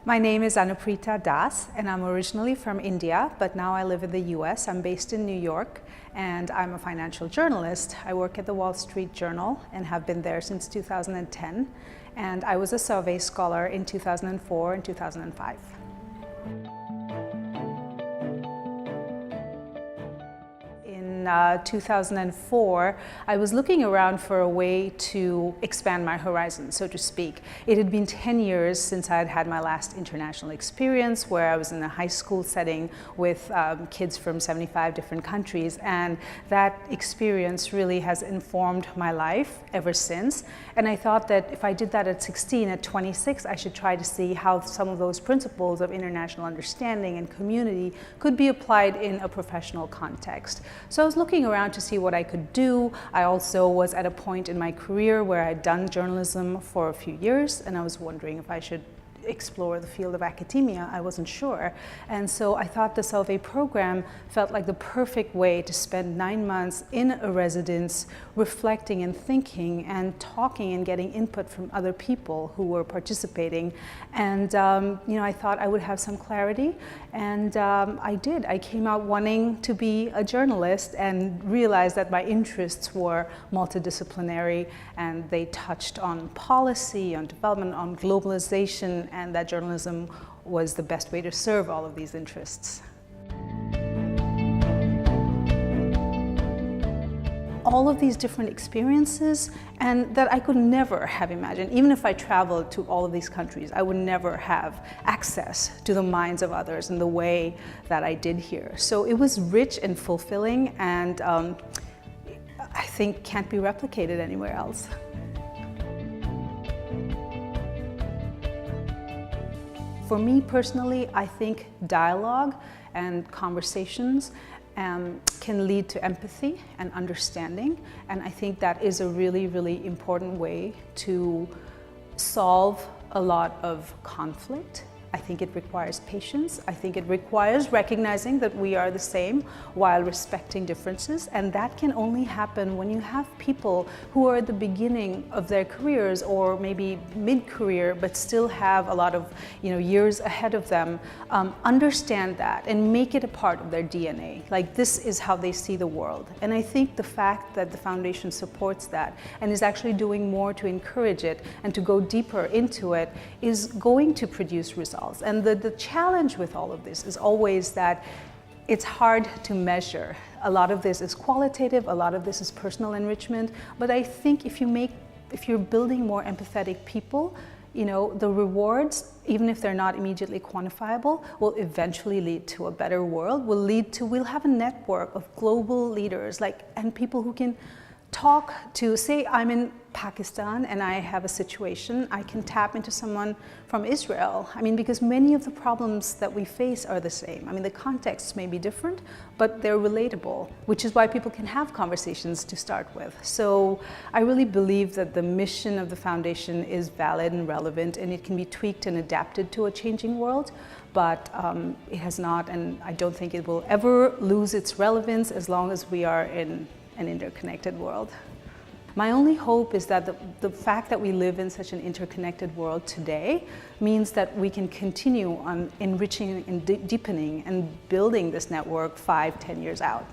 My name is Anupreeta Das, and I'm originally from India, but now I live in the US. I'm based in New York, and I'm a financial journalist. I work at the Wall Street Journal and have been there since 2010. And I was a Sauvé scholar in 2004 and 2005. In 2004, I was looking around for a way to expand my horizons, so to speak. It had been 10 years since I had had my last international experience, where I was in a high school setting with kids from 75 different countries, and that experience really has informed my life ever since. And I thought that if I did that at 16, at 26, I should try to see how some of those principles of international understanding and community could be applied in a professional context. So I was looking around to see what I could do. I also was at a point in my career where I'd done journalism for a few years, and I was wondering if I should explore the field of academia. I wasn't sure. And so I thought the Sauvé program felt like the perfect way to spend 9 months in a residence reflecting and thinking and talking and getting input from other people who were participating. And I thought I would have some clarity, and I did. I came out wanting to be a journalist and realized that my interests were multidisciplinary, and they touched on policy, on development, on globalization, and that journalism was the best way to serve all of these interests. All of these different experiences, and that I could never have imagined. Even if I traveled to all of these countries, I would never have access to the minds of others in the way that I did here. So it was rich and fulfilling, and I think can't be replicated anywhere else. For me personally, I think dialogue and conversations can lead to empathy and understanding, and I think that is a really, really important way to solve a lot of conflict. I think it requires patience. I think it requires recognizing that we are the same while respecting differences, and that can only happen when you have people who are at the beginning of their careers or maybe mid-career but still have a lot of years ahead of them, understand that and make it a part of their DNA. Like, this is how they see the world. And I think the fact that the foundation supports that and is actually doing more to encourage it and to go deeper into it is going to produce results. And the challenge with all of this is always that it's hard to measure. A lot of this is qualitative, a lot of this is personal enrichment, but I think if you're building more empathetic people, the rewards, even if they're not immediately quantifiable, will eventually lead to a better world, we'll have a network of global leaders, and people who can talk to, say I'm in Pakistan and I have a situation, I can tap into someone from Israel. Because many of the problems that we face are the same. The contexts may be different, but they're relatable, which is why people can have conversations to start with. So I really believe that the mission of the foundation is valid and relevant, and it can be tweaked and adapted to a changing world, but it has not, and I don't think it will ever lose its relevance as long as we are in an interconnected world. My only hope is that the fact that we live in such an interconnected world today means that we can continue on enriching and deepening and building this network 5-10 years out.